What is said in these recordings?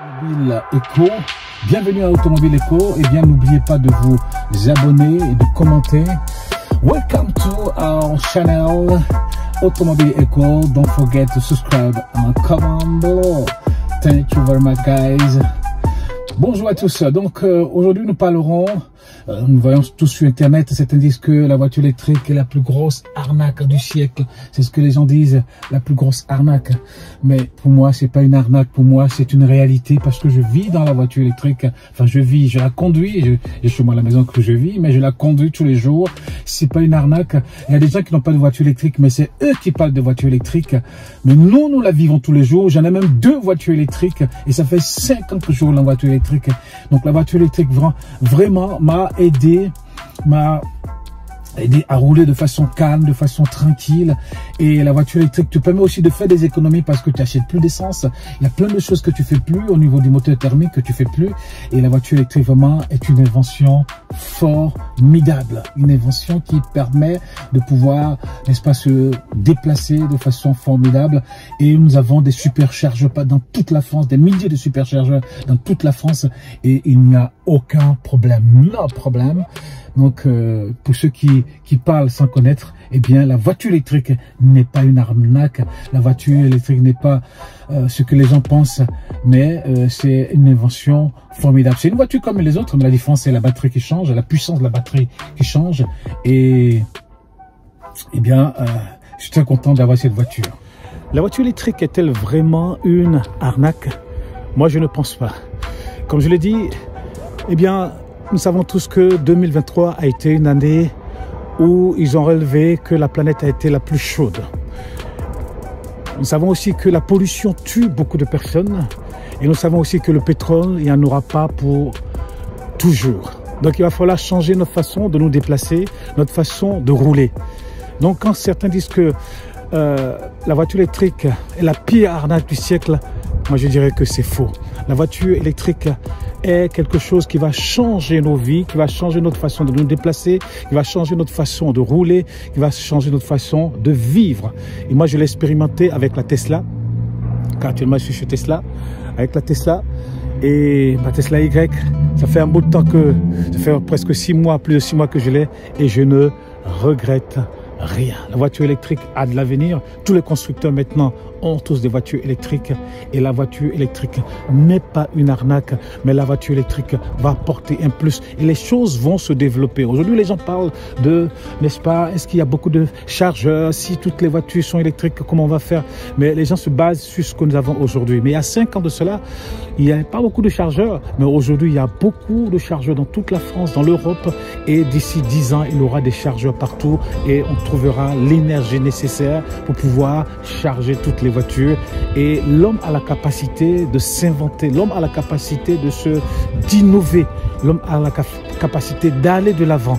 Automobile Eco, bienvenue à Automobile Eco. Et bien n'oubliez pas de vous abonner et de commenter. Welcome to our channel Automobile Eco. Don't forget to subscribe and comment below. Thank you very much, guys. Bonjour à tous. Donc aujourd'hui nous parlerons, nous voyons tous sur internet, certains disent que la voiture électrique est la plus grosse arnaque du siècle. C'est ce que les gens disent, la plus grosse arnaque. Mais pour moi c'est pas une arnaque, pour moi c'est une réalité parce que je vis dans la voiture électrique. Enfin je la conduis, j'ai chez moi à la maison que je vis, mais je la conduis tous les jours. C'est pas une arnaque. Il y a des gens qui n'ont pas de voiture électrique, mais c'est eux qui parlent de voiture électrique. Mais nous la vivons tous les jours. J'en ai même 2 voitures électriques et ça fait 5 ans que je roule en voiture électrique. Donc la voiture électrique vraiment m'a aidé à rouler de façon calme, de façon tranquille. Et la voiture électrique te permet aussi de faire des économies parce que tu n'achètes plus d'essence. Il y a plein de choses que tu fais plus au niveau du moteur thermique que tu fais plus. Et la voiture électrique vraiment est une invention formidable. Une invention qui permet de pouvoir, n'est-ce pas, se déplacer de façon formidable. Et nous avons des superchargeurs dans toute la France, des milliers de superchargeurs dans toute la France. Et il n'y a aucun problème, no problème. Donc, pour ceux qui parlent sans connaître, eh bien, la voiture électrique n'est pas une arnaque. La voiture électrique n'est pas ce que les gens pensent, mais c'est une invention formidable. C'est une voiture comme les autres, mais la différence, c'est la batterie qui change, la puissance de la batterie qui change. Et, eh bien, je suis très content d'avoir cette voiture. La voiture électrique est-elle vraiment une arnaque? Moi, je ne pense pas. Comme je l'ai dit, eh bien, nous savons tous que 2023 a été une année où ils ont relevé que la planète a été la plus chaude. Nous savons aussi que la pollution tue beaucoup de personnes et nous savons aussi que le pétrole, il n'y en aura pas pour toujours. Donc il va falloir changer notre façon de nous déplacer, notre façon de rouler. Donc quand certains disent que la voiture électrique est la pire arnaque du siècle, moi je dirais que c'est faux. La voiture électrique est quelque chose qui va changer nos vies, qui va changer notre façon de nous déplacer, qui va changer notre façon de rouler, qui va changer notre façon de vivre. Et moi, je l'ai expérimenté avec la Tesla, car actuellement, je suis chez Tesla, avec la Tesla et ma Tesla Y. Ça fait un bout de temps ça fait presque 6 mois, plus de 6 mois que je l'ai et je ne regrette rien. La voiture électrique a de l'avenir. Tous les constructeurs maintenant ont tous des voitures électriques et la voiture électrique n'est pas une arnaque, mais la voiture électrique va apporter un plus et les choses vont se développer. Aujourd'hui, les gens parlent de, n'est-ce pas, est-ce qu'il y a beaucoup de chargeurs? Si toutes les voitures sont électriques, comment on va faire? Mais les gens se basent sur ce que nous avons aujourd'hui. Mais il y a 5 ans de cela, il n'y avait pas beaucoup de chargeurs, mais aujourd'hui, il y a beaucoup de chargeurs dans toute la France, dans l'Europe et d'ici 10 ans, il y aura des chargeurs partout et on trouvera l'énergie nécessaire pour pouvoir charger toutes les voitures. Et l'homme a la capacité de s'inventer, l'homme a la capacité d'innover, l'homme a la capacité d'aller de l'avant,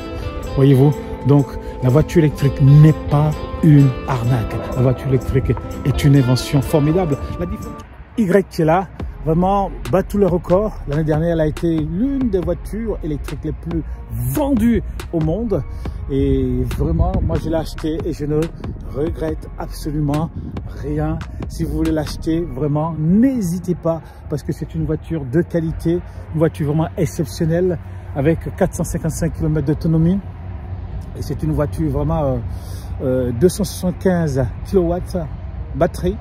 voyez-vous. Donc la voiture électrique n'est pas une arnaque, la voiture électrique est une invention formidable. La différence Y qui est là, vraiment bat tous les records. L'année dernière, elle a été l'une des voitures électriques les plus vendues au monde. Et vraiment, moi je l'ai acheté et je ne regrette absolument rien. Si vous voulez l'acheter, vraiment, n'hésitez pas parce que c'est une voiture de qualité, une voiture vraiment exceptionnelle avec 455 km d'autonomie. Et c'est une voiture vraiment 275 kW batterie.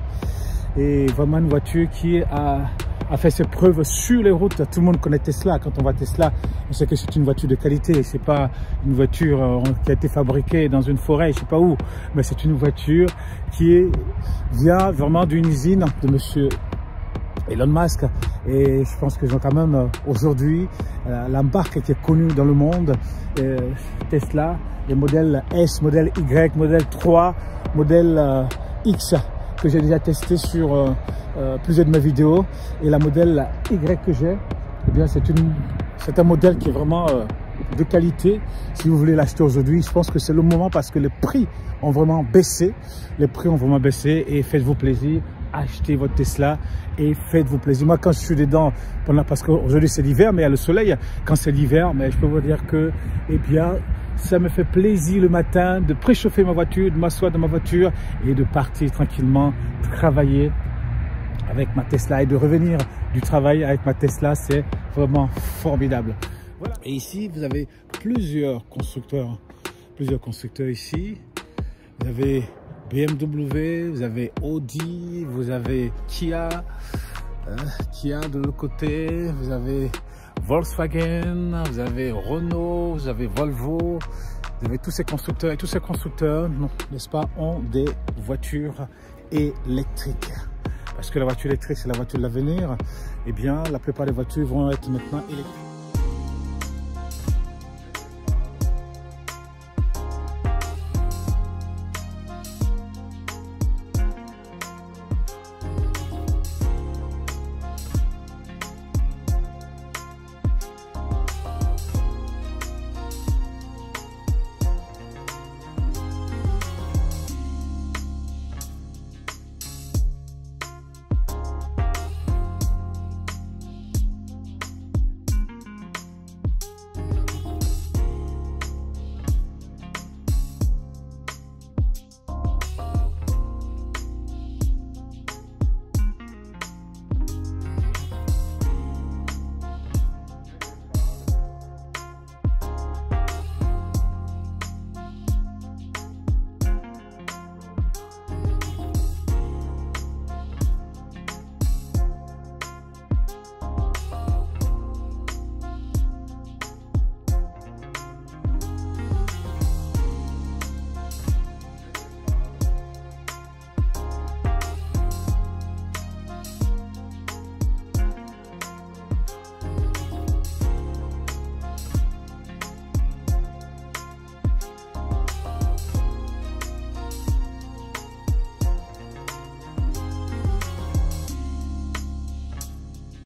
Et vraiment une voiture qui a fait ses preuves sur les routes. Tout le monde connaît Tesla. Quand on voit Tesla, on sait que c'est une voiture de qualité. C'est pas une voiture qui a été fabriquée dans une forêt, je sais pas où. Mais c'est une voiture qui vient vraiment d'une usine de monsieur Elon Musk. Et je pense que quand même aujourd'hui, la marque qui est connue dans le monde, Tesla, les modèles S, modèle Y, modèle 3, modèle X, que j'ai déjà testé sur plusieurs de mes vidéos, et la modèle Y que j'ai, eh bien c'est un modèle qui est vraiment de qualité. Si vous voulez l'acheter aujourd'hui, je pense que c'est le moment parce que les prix ont vraiment baissé. Les prix ont vraiment baissé et faites-vous plaisir, achetez votre Tesla et faites-vous plaisir. Moi, quand je suis dedans, parce qu'aujourd'hui c'est l'hiver, mais il y a le soleil. Quand c'est l'hiver, mais je peux vous dire que, eh bien, ça me fait plaisir le matin de préchauffer ma voiture, de m'asseoir dans ma voiture et de partir tranquillement travailler avec ma Tesla et de revenir du travail avec ma Tesla, c'est vraiment formidable. Voilà. Et ici, vous avez plusieurs constructeurs ici. Vous avez BMW, vous avez Audi, vous avez Kia de l'autre côté, vous avez Volkswagen, vous avez Renault, vous avez Volvo, vous avez tous ces constructeurs et tous ces constructeurs, n'est-ce pas, ont des voitures électriques. Parce que la voiture électrique, c'est la voiture de l'avenir. Eh bien, la plupart des voitures vont être maintenant électriques.